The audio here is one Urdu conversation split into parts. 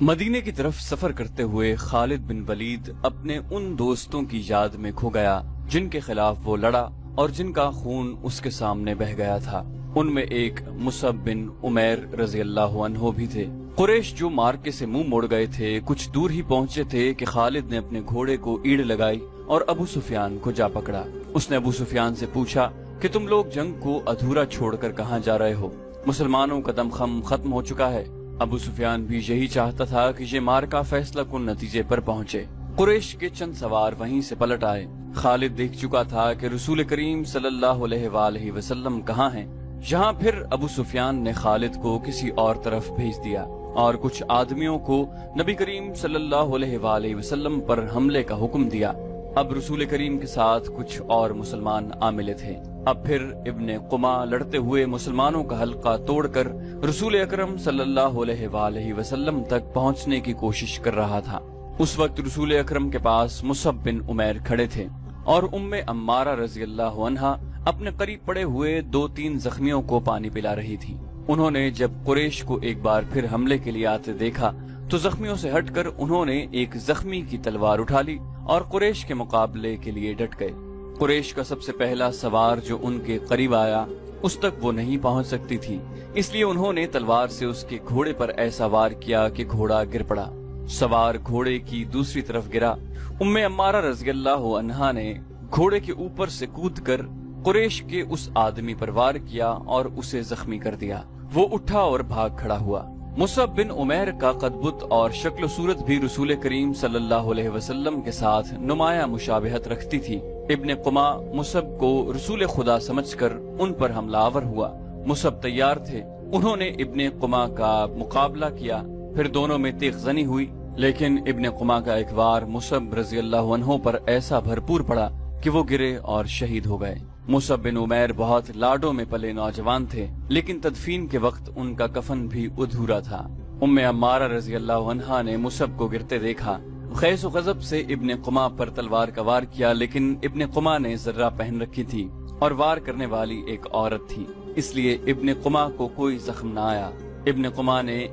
مدینے کی طرف سفر کرتے ہوئے خالد بن ولید اپنے ان دوستوں کی یاد میں کھو گیا جن کے خلاف وہ لڑا اور جن کا خون اس کے سامنے بہہ گیا تھا۔ ان میں ایک مصعب بن عمیر رضی اللہ عنہ بھی تھے۔ قریش جو مارکے سے منہ موڑ گئے تھے کچھ دور ہی پہنچے تھے کہ خالد نے اپنے گھوڑے کو ایڑ لگائی اور ابو سفیان کو جا پکڑا۔ اس نے ابو سفیان سے پوچھا کہ تم لوگ جنگ کو ادھورا چھوڑ کر کہاں جا رہے ہو؟ مسلمانوں کا دم خم ختم ہو چکا ہے۔ ابو سفیان بھی یہی چاہتا تھا کہ یہ مارکا فیصلہ کن نتیجے پر پہنچے۔ قریش کے چند سوار وہیں سے پلٹ آئے۔ خالد دیکھ چکا تھا کہ رسول کریم صلی اللہ علیہ وآلہ وسلم کہاں ہیں۔ یہاں پھر ابو سفیان نے خالد کو کسی اور طرف بھیج دیا اور کچھ آدمیوں کو نبی کریم صلی اللہ علیہ وآلہ وسلم پر حملے کا حکم دیا۔ اب رسول کریم کے ساتھ کچھ اور مسلمان آ ملے تھے۔ اب پھر ابن قما لڑتے ہوئے مسلمانوں کا حلقہ توڑ کر رسول اکرم صلی اللہ علیہ وآلہ وسلم تک پہنچنے کی کوشش کر رہا تھا۔ اس وقت رسول اکرم کے پاس مصعب بن عمیر کھڑے تھے اور عمارہ رضی اللہ عنہا اپنے قریب پڑے ہوئے 2-3 زخمیوں کو پانی پلا رہی تھی۔ انہوں نے جب قریش کو ایک بار پھر حملے کے لیے آتے دیکھا تو زخمیوں سے ہٹ کر انہوں نے ایک زخمی کی تلوار اٹھا لی اور قریش کے مقابلے کے لیے ڈٹ گئے۔ قریش کا سب سے پہلا سوار جو ان کے قریب آیا اس تک وہ نہیں پہنچ سکتی تھی، اس لیے انہوں نے تلوار سے اس کے گھوڑے پر ایسا وار کیا کہ گھوڑا گر پڑا۔ سوار گھوڑے کی دوسری طرف گرا۔ عمارہ رضی اللہ عنہا نے گھوڑے کے اوپر سے کود کر قریش کے اس آدمی پر وار کیا اور اسے زخمی کر دیا۔ وہ اٹھا اور بھاگ کھڑا ہوا۔ مصعب بن عمیر کا قد بت اور شکل و صورت بھی رسول کریم صلی اللہ علیہ وسلم کے ساتھ نمایاں مشابہت رکھتی تھی۔ ابن قما مصعب کو رسول خدا سمجھ کر ان پر حملہ آور ہوا۔ مصعب تیار تھے، انہوں نے ابن قما کا مقابلہ کیا، پھر دونوں میں تیغ زنی ہوئی، لیکن ابن قما کا ایک وار مصعب رضی اللہ عنہ پر ایسا بھرپور پڑا کہ وہ گرے اور شہید ہو گئے۔ مصعب بن عمیر بہت لاڈوں میں پلے نوجوان تھے، لیکن تدفین کے وقت ان کا کفن بھی ادھورا تھا۔ عمارہ رضی اللہ عنہا نے مصعب کو گرتے دیکھا، خیز و غضب سے ابن قما پر تلوار کا وار کیا، لیکن ابن قما نے ذرہ پہن رکھی تھی اور وار کرنے والی ایک عورت تھی، اس لیے ابن قما کو کوئی زخم نہ آیا۔ ابن قما نے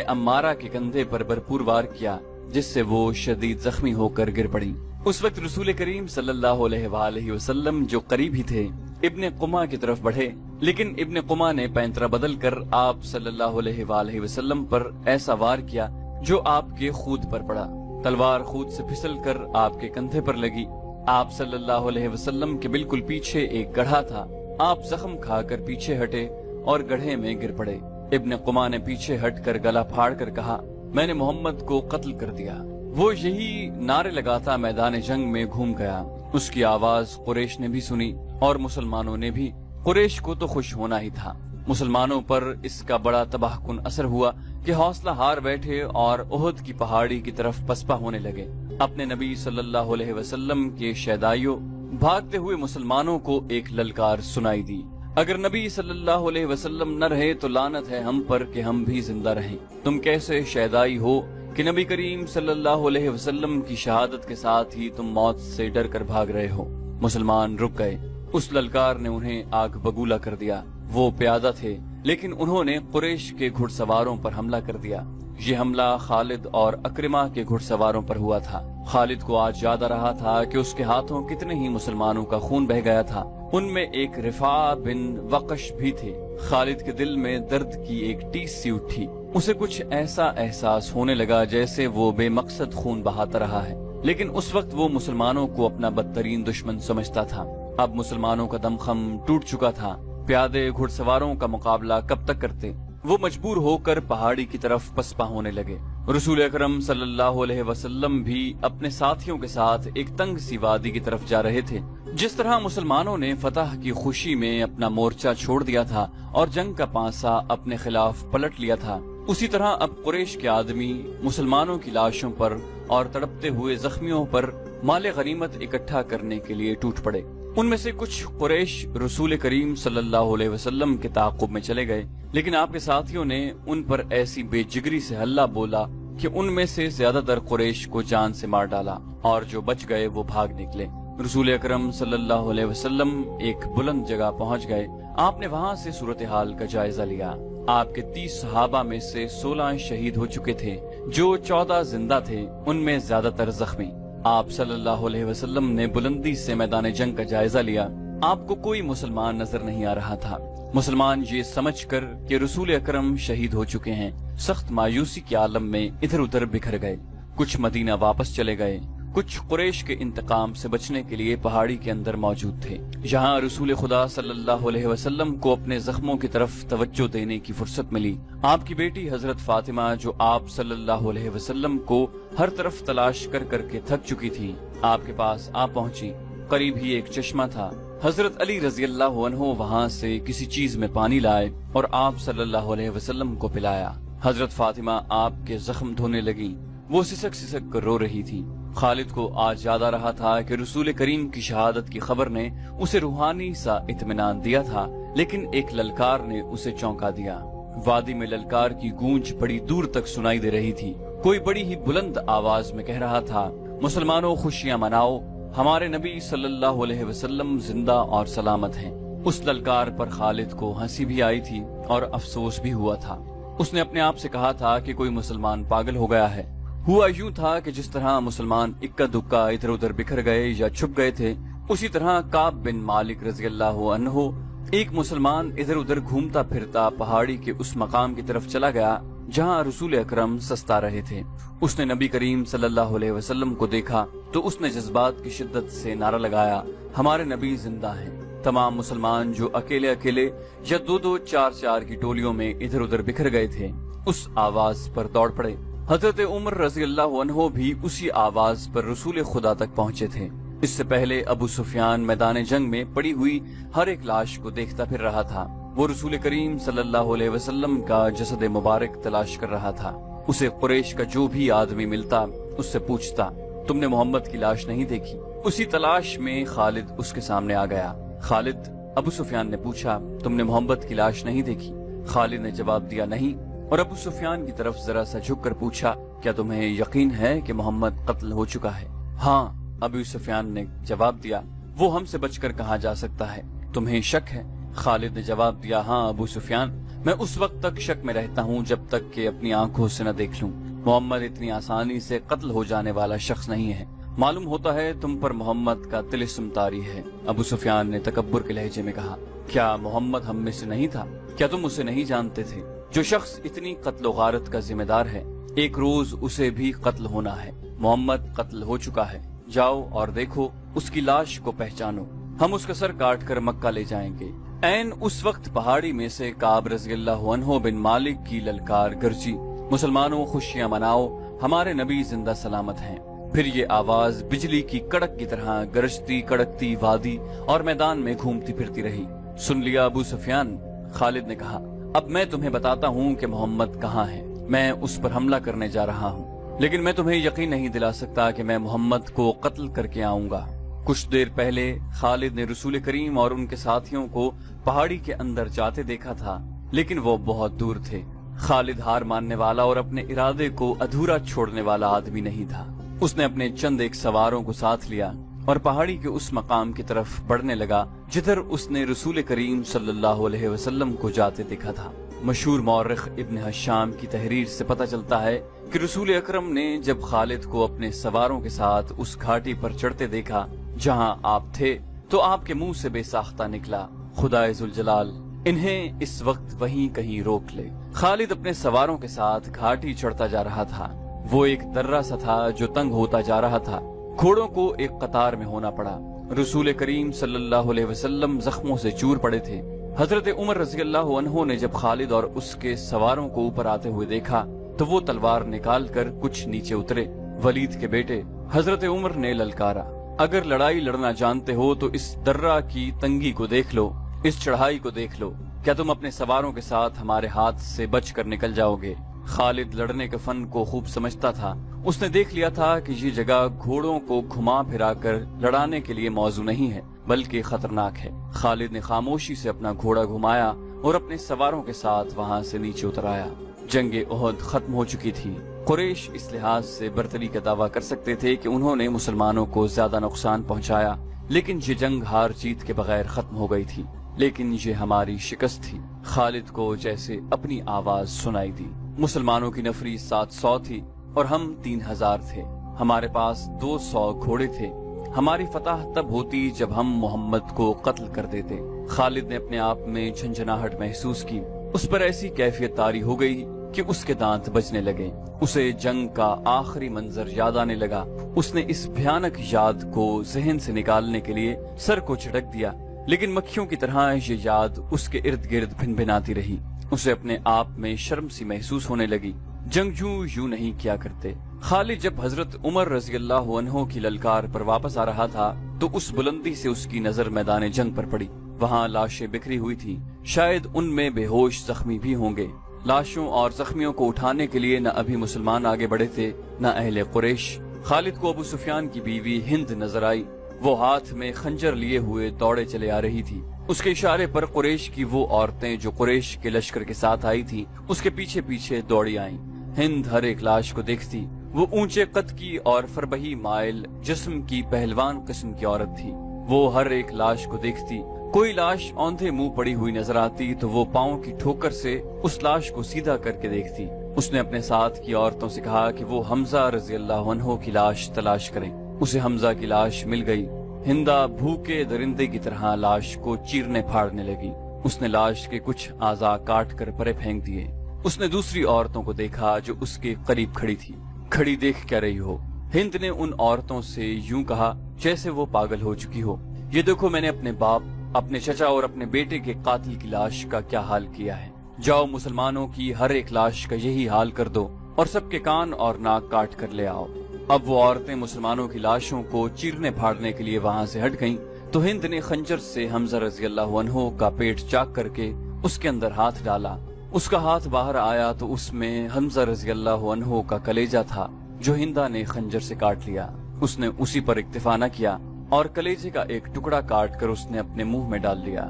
عمارہ کے کندھے پر بھرپور وار کیا جس سے وہ شدید زخمی ہو کر گر پڑی۔ اس وقت رسول کریم صلی اللہ علیہ وآلہ وسلم جو قریب ہی تھے ابن قما کی طرف بڑھے، لیکن ابن قما نے پینترا بدل کر آپ صلی اللہ علیہ وآلہ وسلم پر ایسا وار کیا جو آپ کے خود پر پڑا۔ تلوار خود سے پھسل کر آپ کے کندھے پر لگی۔ آپ صلی اللہ علیہ وسلم کے بالکل پیچھے ایک گڑھا تھا۔ آپ زخم کھا کر پیچھے ہٹے اور گڑھے میں گر پڑے۔ ابن قما نے پیچھے ہٹ کر گلا پھاڑ کر کہا، میں نے محمد کو قتل کر دیا۔ وہ یہی نعرے لگاتا میدان جنگ میں گھوم گیا۔ اس کی آواز قریش نے بھی سنی اور مسلمانوں نے بھی۔ قریش کو تو خوش ہونا ہی تھا۔ مسلمانوں پر اس کا بڑا تباہ کن اثر ہوا کہ حوصلہ ہار بیٹھے اور احد کی پہاڑی کی طرف پسپا ہونے لگے۔ اپنے نبی صلی اللہ علیہ وسلم کے شیدائیوں بھاگتے ہوئے مسلمانوں کو ایک للکار سنائی دی، اگر نبی صلی اللہ علیہ وسلم نہ رہے تو لعنت ہے ہم پر کہ ہم بھی زندہ رہیں۔ تم کیسے شیدائی ہو کہ نبی کریم صلی اللہ علیہ وسلم کی شہادت کے ساتھ ہی تم موت سے ڈر کر بھاگ رہے ہو۔ مسلمان رک گئے۔ اس للکار نے انہیں آگ بگولا کر دیا۔ وہ پیادہ تھے لیکن انہوں نے قریش کے گھڑ سواروں پر حملہ کر دیا۔ یہ حملہ خالد اور اکرمہ کے گھڑ سواروں پر ہوا تھا۔ خالد کو آج یاد آ رہا تھا کہ اس کے ہاتھوں کتنے ہی مسلمانوں کا خون بہہ گیا تھا۔ ان میں ایک رفاع بن وقش بھی تھے۔ خالد کے دل میں درد کی ایک ٹیس سی اٹھی۔ اسے کچھ ایسا احساس ہونے لگا جیسے وہ بے مقصد خون بہاتا رہا ہے، لیکن اس وقت وہ مسلمانوں کو اپنا بدترین دشمن سمجھتا تھا۔ اب مسلمانوں کا دم خم ٹوٹ چکا تھا۔ پیادے گھڑ سواروں کا مقابلہ کب تک کرتے؟ وہ مجبور ہو کر پہاڑی کی طرف پسپا ہونے لگے۔ رسول اکرم صلی اللہ علیہ وسلم بھی اپنے ساتھیوں کے ساتھ ایک تنگ سی وادی کی طرف جا رہے تھے۔ جس طرح مسلمانوں نے فتح کی خوشی میں اپنا مورچہ چھوڑ دیا تھا اور جنگ کا پانسا اپنے خلاف پلٹ لیا تھا، اسی طرح اب قریش کے آدمی مسلمانوں کی لاشوں پر اور تڑپتے ہوئے زخمیوں پر مال غنیمت اکٹھا کرنے کے لیے ٹوٹ پڑے۔ ان میں سے کچھ قریش رسول کریم صلی اللہ علیہ وسلم کے تعاقب میں چلے گئے، لیکن آپ کے ساتھیوں نے ان پر ایسی بے جگری سے حلہ بولا کہ ان میں سے زیادہ تر قریش کو جان سے مار ڈالا اور جو بچ گئے وہ بھاگ نکلے۔ رسول اکرم صلی اللہ علیہ وسلم ایک بلند جگہ پہنچ گئے۔ آپ نے وہاں سے صورتحال کا جائزہ لیا۔ آپ کے 30 صحابہ میں سے 16 شہید ہو چکے تھے، جو 14 زندہ تھے ان میں زیادہ تر زخمی۔ آپ صلی اللہ علیہ وسلم نے بلندی سے میدان جنگ کا جائزہ لیا۔ آپ کو کوئی مسلمان نظر نہیں آ رہا تھا۔ مسلمان یہ سمجھ کر کہ رسول اکرم شہید ہو چکے ہیں سخت مایوسی کے عالم میں ادھر ادھر بکھر گئے۔ کچھ مدینہ واپس چلے گئے، کچھ قریش کے انتقام سے بچنے کے لیے پہاڑی کے اندر موجود تھے، جہاں رسول خدا صلی اللہ علیہ وسلم کو اپنے زخموں کی طرف توجہ دینے کی فرصت ملی۔ آپ کی بیٹی حضرت فاطمہ، جو آپ صلی اللہ علیہ وسلم کو ہر طرف تلاش کر کر کے تھک چکی تھی، آپ کے پاس آ پہنچی۔ قریب ہی ایک چشمہ تھا۔ حضرت علی رضی اللہ عنہ وہاں سے کسی چیز میں پانی لائے اور آپ صلی اللہ علیہ وسلم کو پلایا۔ حضرت فاطمہ آپ کے زخم دھونے لگی۔ وہ سسک سسک کر رو رہی تھی۔ خالد کو آج یاد آ رہا تھا کہ رسول کریم کی شہادت کی خبر نے اسے روحانی سا اطمینان دیا تھا، لیکن ایک للکار نے اسے چونکا دیا۔ وادی میں للکار کی گونج بڑی دور تک سنائی دے رہی تھی۔ کوئی بڑی ہی بلند آواز میں کہہ رہا تھا، مسلمانوں خوشیاں مناؤ، ہمارے نبی صلی اللہ علیہ وسلم زندہ اور سلامت ہیں۔ اس للکار پر خالد کو ہنسی بھی آئی تھی اور افسوس بھی ہوا تھا۔ اس نے اپنے آپ سے کہا تھا کہ کوئی مسلمان پاگل ہو گیا ہے۔ ہوا یوں تھا کہ جس طرح مسلمان اکا دکا ادھر ادھر بکھر گئے یا چھپ گئے تھے، اسی طرح کعب بن مالک رضی اللہ عنہ ایک مسلمان ادھر ادھر گھومتا پھرتا پہاڑی کے اس مقام کی طرف چلا گیا جہاں رسول اکرم سستا رہے تھے۔ اس نے نبی کریم صلی اللہ علیہ وسلم کو دیکھا تو اس نے جذبات کی شدت سے نعرہ لگایا، ہمارے نبی زندہ ہیں۔ تمام مسلمان جو اکیلے اکیلے یا دو دو چار چار کی ٹولیوں میں ادھر ادھر بکھر گئے تھے، اس آواز پر دوڑ پڑے۔ حضرت عمر رضی اللہ عنہ بھی اسی آواز پر رسول خدا تک پہنچے تھے۔ اس سے پہلے ابو سفیان میدان جنگ میں پڑی ہوئی ہر ایک لاش کو دیکھتا پھر رہا تھا۔ وہ رسول کریم صلی اللہ علیہ وسلم کا جسد مبارک تلاش کر رہا تھا۔ اسے قریش کا جو بھی آدمی ملتا اس سے پوچھتا، تم نے محمد کی لاش نہیں دیکھی؟ اسی تلاش میں خالد اس کے سامنے آ گیا۔ خالد، ابو سفیان نے پوچھا، تم نے محمد کی لاش نہیں دیکھی؟ خالد نے جواب دیا نہیں، اور ابو سفیان کی طرف ذرا سا جھک کر پوچھا، کیا تمہیں یقین ہے کہ محمد قتل ہو چکا ہے؟ ہاں، ابو سفیان نے جواب دیا، وہ ہم سے بچ کر کہاں جا سکتا ہے؟ تمہیں شک ہے؟ خالد نے جواب دیا، ہاں ابو سفیان، میں اس وقت تک شک میں رہتا ہوں جب تک کہ اپنی آنکھوں سے نہ دیکھ لوں۔ محمد اتنی آسانی سے قتل ہو جانے والا شخص نہیں ہے۔ معلوم ہوتا ہے تم پر محمد کا طلسم طاری ہے۔ ابو سفیان نے تکبر کے لہجے میں کہا، کیا محمد ہم میں سے نہیں تھا؟ کیا تم اسے نہیں جانتے تھے؟ جو شخص اتنی قتل و غارت کا ذمہ دار ہے، ایک روز اسے بھی قتل ہونا ہے۔ محمد قتل ہو چکا ہے، جاؤ اور دیکھو، اس کی لاش کو پہچانو، ہم اس کا سر کاٹ کر مکہ لے جائیں گے۔ این اس وقت پہاڑی میں سے کعب رضی اللہ عنہ بن مالک کی للکار گرجی، مسلمانوں خوشیاں مناؤ، ہمارے نبی زندہ سلامت ہیں۔ پھر یہ آواز بجلی کی کڑک کی طرح گرجتی کڑکتی وادی اور میدان میں گھومتی پھرتی رہی۔ سن لیا ابو سفیان؟ خالد نے کہا، اب میں تمہیں بتاتا ہوں کہ محمد کہاں ہے۔ میں اس پر حملہ کرنے جا رہا ہوں، لیکن میں تمہیں یقین نہیں دلا سکتا کہ میں محمد کو قتل کر کے آؤں گا۔ کچھ دیر پہلے خالد نے رسول کریم اور ان کے ساتھیوں کو پہاڑی کے اندر جاتے دیکھا تھا، لیکن وہ بہت دور تھے۔ خالد ہار ماننے والا اور اپنے ارادے کو ادھورا چھوڑنے والا آدمی نہیں تھا۔ اس نے اپنے چند ایک سواروں کو ساتھ لیا اور پہاڑی کے اس مقام کی طرف بڑھنے لگا جدھر اس نے رسول کریم صلی اللہ علیہ وسلم کو جاتے دیکھا تھا۔ مشہور مورخ ابن حشام کی تحریر سے پتہ چلتا ہے کہ رسول اکرم نے جب خالد کو اپنے سواروں کے ساتھ اس گھاٹی پر چڑھتے دیکھا جہاں آپ تھے، تو آپ کے منہ سے بے ساختہ نکلا، خدائے ذوالجلال انہیں اس وقت وہیں کہیں روک لے۔ خالد اپنے سواروں کے ساتھ گھاٹی چڑھتا جا رہا تھا۔ وہ ایک درہ سا تھا جو تنگ ہوتا جا رہا تھا۔ گھوڑوں کو ایک قطار میں ہونا پڑا۔ رسول کریم صلی اللہ علیہ وسلم زخموں سے چور پڑے تھے۔ حضرت عمر رضی اللہ عنہ نے جب خالد اور اس کے سواروں کو اوپر آتے ہوئے دیکھا تو وہ تلوار نکال کر کچھ نیچے اترے۔ ولید کے بیٹے حضرت عمر نے للکارا، اگر لڑائی لڑنا جانتے ہو تو اس درہ کی تنگی کو دیکھ لو، اس چڑھائی کو دیکھ لو، کیا تم اپنے سواروں کے ساتھ ہمارے ہاتھ سے بچ کر نکل جاؤ گے؟ خالد لڑنے کے فن کو خوب سمجھتا تھا۔ اس نے دیکھ لیا تھا کہ یہ جگہ گھوڑوں کو گھما پھرا کر لڑانے کے لیے موزوں نہیں ہے بلکہ خطرناک ہے۔ خالد نے خاموشی سے اپنا گھوڑا گھمایا اور اپنے سواروں کے ساتھ وہاں سے نیچے اتر آیا۔ جنگ احد ختم ہو چکی تھی۔ قریش اس لحاظ سے برتری کا دعویٰ کر سکتے تھے کہ انہوں نے مسلمانوں کو زیادہ نقصان پہنچایا، لیکن یہ جنگ ہار جیت کے بغیر ختم ہو گئی تھی۔ لیکن یہ ہماری شکست تھی۔ خالد کو جیسے اپنی آواز سنائی دی۔ مسلمانوں کی نفری 700 تھی، اور ہم 3000 تھے۔ ہمارے پاس 200 گھوڑے تھے۔ ہماری فتح تب ہوتی جب ہم محمد کو قتل کر دیتے۔ خالد نے اپنے آپ میں جھنجھناہٹ محسوس کی۔ اس پر ایسی کیفیت طاری ہو گئی کہ اس کے دانت بجنے لگے۔ اسے جنگ کا آخری منظر یاد آنے لگا۔ اس نے اس بھیانک یاد کو ذہن سے نکالنے کے لیے سر کو جھٹک دیا، لیکن مکھیوں کی طرح یہ یاد اس کے ارد گرد بھن بھناتی رہی۔ اسے اپنے آپ میں شرم سی محسوس ہونے لگی۔ جنگجو یوں نہیں کیا کرتے۔ خالد جب حضرت عمر رضی اللہ عنہ کی للکار پر واپس آ رہا تھا تو اس بلندی سے اس کی نظر میدان جنگ پر پڑی۔ وہاں لاشیں بکھری ہوئی تھی، شاید ان میں بے ہوش زخمی بھی ہوں گے۔ لاشوں اور زخمیوں کو اٹھانے کے لیے نہ ابھی مسلمان آگے بڑھے تھے نہ اہل قریش۔ خالد کو ابو سفیان کی بیوی ہند نظر آئی۔ وہ ہاتھ میں خنجر لیے ہوئے دوڑے چلے آ رہی تھی۔ اس کے اشارے پر قریش کی وہ عورتیں جو قریش کے لشکر کے ساتھ آئی تھی اس کے پیچھے پیچھے دوڑی آئیں۔ ہند ہر ایک لاش کو دیکھتی۔ وہ اونچے قد کی اور فربہی مائل جسم کی پہلوان قسم کی عورت تھی۔ وہ ہر ایک لاش کو دیکھتی۔ کوئی لاش اوندھے منہ پڑی ہوئی نظر آتی تو وہ پاؤں کی ٹھوکر سے اس لاش کو سیدھا کر کے دیکھتی۔ اس نے اپنے ساتھ کی عورتوں سے کہا کہ وہ حمزہ رضی اللہ عنہ کی لاش تلاش کریں۔ اسے حمزہ کی لاش مل گئی۔ ہندا بھوکے درندے کی طرح لاش کو چیرنے پھاڑنے لگی۔ اس نے لاش کے کچھ اعضاء کاٹ کر پرے پھینک دیے۔ اس نے دوسری عورتوں کو دیکھا جو اس کے قریب کھڑی تھی۔ کھڑی دیکھ کیا رہی ہو؟ ہند نے ان عورتوں سے یوں کہا جیسے وہ پاگل ہو چکی ہو۔ یہ دیکھو میں نے اپنے باپ، اپنے چچا اور اپنے بیٹے کے قاتل کی لاش کا کیا حال کیا ہے۔ جاؤ مسلمانوں کی ہر ایک لاش کا یہی حال کر دو اور سب کے کان اور ناک کاٹ کر لے آؤ۔ اب وہ عورتیں مسلمانوں کی لاشوں کو چیرنے پھاڑنے کے لیے وہاں سے ہٹ گئیں تو ہند نے خنجر سے حمزہ رضی اللہ عنہ کا پیٹ چاک کر کے اس کے اندر ہاتھ ڈالا۔ اس کا ہاتھ باہر آیا تو اس میں حمزہ رضی اللہ عنہ کا کلیجہ تھا جو ہندا نے خنجر سے کاٹ لیا۔ اس نے اسی پر اکتفا نہ کیا اور کلیجے کا ایک ٹکڑا کاٹ کر اس نے اپنے منہ میں ڈال لیا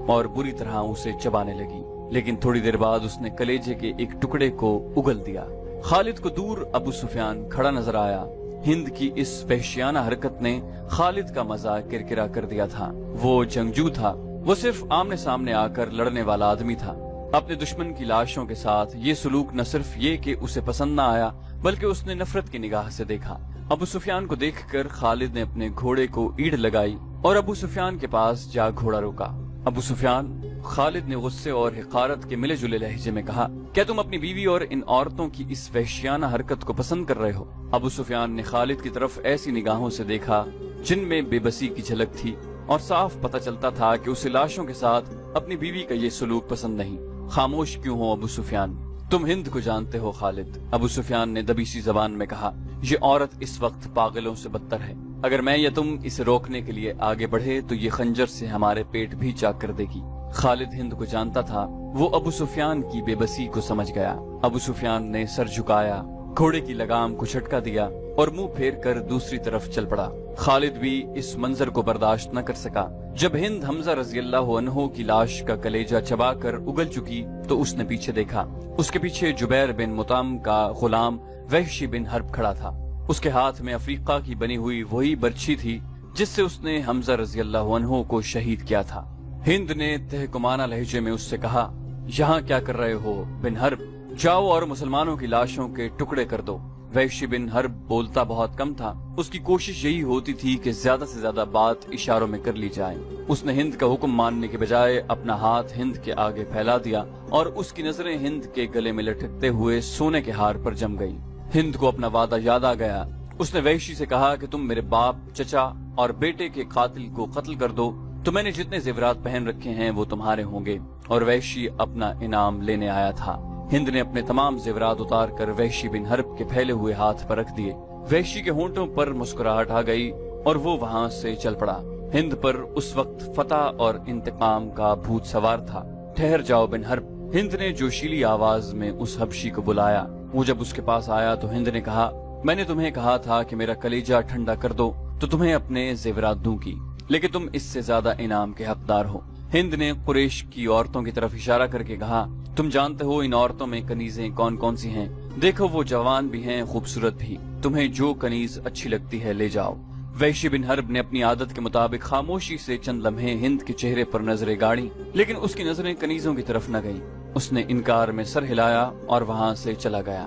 اور بری طرح اسے چبانے لگی، لیکن تھوڑی دیر بعد اس نے کلیجے کے ایک ٹکڑے کو اگل دیا۔ خالد کو دور ابو سفیان کھڑا نظر آیا۔ ہند کی اس وحشیانہ حرکت نے خالد کا مزہ کرکرا کر دیا تھا۔ وہ جنگجو تھا، وہ صرف آمنے سامنے آ کر لڑنے والا آدمی تھا۔ اپنے دشمن کی لاشوں کے ساتھ یہ سلوک نہ صرف یہ کہ اسے پسند نہ آیا بلکہ اس نے نفرت کی نگاہ سے دیکھا۔ ابو سفیان کو دیکھ کر خالد نے اپنے گھوڑے کو ایڑ لگائی اور ابو سفیان کے پاس جا گھوڑا روکا۔ ابو سفیان، خالد نے غصے اور حقارت کے ملے جلے لہجے میں کہا، کیا تم اپنی بیوی اور ان عورتوں کی اس وحشیانہ حرکت کو پسند کر رہے ہو؟ ابو سفیان نے خالد کی طرف ایسی نگاہوں سے دیکھا جن میں بے بسی کی جھلک تھی اور صاف پتہ چلتا تھا کہ اسے لاشوں کے ساتھ اپنی بیوی کا یہ سلوک پسند نہیں۔ خاموش کیوں ہو ابو سفیان؟ تم ہند کو جانتے ہو خالد، ابو سفیان نے دبیسی زبان میں کہا۔ یہ عورت اس وقت پاگلوں سے بدتر ہے۔ اگر میں یا تم اسے روکنے کے لیے آگے بڑھے تو یہ خنجر سے ہمارے پیٹ بھی چاک کر دے گی۔ خالد ہند کو جانتا تھا، وہ ابو سفیان کی بے بسی کو سمجھ گیا۔ ابو سفیان نے سر جھکایا، گھوڑے کی لگام کو جھٹکا دیا اور منہ پھیر کر دوسری طرف چل پڑا۔ خالد بھی اس منظر کو برداشت نہ کر سکا۔ جب ہند حمزہ رضی اللہ عنہ کی لاش کا کلیجہ چبا کر اگل چکی تو اس نے پیچھے دیکھا۔ اس کے پیچھے جبیر بن مطعم کا غلام وحشی بن حرب کھڑا تھا۔ اس کے ہاتھ میں افریقہ کی بنی ہوئی وہی برچھی تھی جس سے اس نے حمزہ رضی اللہ عنہ کو شہید کیا تھا۔ ہند نے تہکمانہ لہجے میں اس سے کہا، یہاں کیا کر رہے ہو بن حرب؟ جاؤ اور مسلمانوں کی لاشوں کے ٹکڑے کر دو۔ وحشی بن حرب بولتا بہت کم تھا، اس کی کوشش یہی ہوتی تھی کہ زیادہ سے زیادہ بات اشاروں میں کر لی جائے۔ اس نے ہند کا حکم ماننے کے بجائے اپنا ہاتھ ہند کے آگے پھیلا دیا اور اس کی نظریں ہند کے گلے میں لٹکتے ہوئے سونے کے ہار پر جم گئی۔ ہند کو اپنا وعدہ یاد آ گیا۔ اس نے وحشی سے کہا کہ تم میرے باپ، چچا اور بیٹے کے قاتل کو قتل کر دو تو میں نے جتنے زیورات پہن رکھے ہیں وہ تمہارے ہوں گے، اور وحشی اپنا انعام لینے آیا تھا۔ ہند نے اپنے تمام زیورات اتار کر وحشی بن حرب کے پھیلے ہوئے ہاتھ پر رکھ دیے۔ وحشی کے ہونٹوں پر مسکراہٹ آ گئی اور وہ وہاں سے چل پڑا۔ ہند پر اس وقت فتح اور انتقام کا بھوت سوار تھا۔ ٹھہر جاؤ بن حرب، ہند نے جوشیلی آواز میں اس حبشی کو بلایا۔ وہ جب اس کے پاس آیا تو ہند نے کہا، میں نے تمہیں کہا تھا کہ میرا کلیجہ ٹھنڈا کر دو تو تمہیں اپنے زیورات دوں گی، لیکن تم اس سے زیادہ انعام کے حقدار ہو۔ ہند نے قریش کی عورتوں کی طرف اشارہ کر کے کہا، تم جانتے ہو ان عورتوں میں کنیزیں کون کون سی ہیں؟ دیکھو وہ جوان بھی ہیں، خوبصورت بھی، تمہیں جو کنیز اچھی لگتی ہے لے جاؤ۔ وحشی بن حرب نے اپنی عادت کے مطابق خاموشی سے چند لمحے ہند کے چہرے پر نظریں گاڑی، لیکن اس کی نظریں کنیزوں کی طرف نہ گئیں۔ اس نے انکار میں سر ہلایا اور وہاں سے چلا گیا۔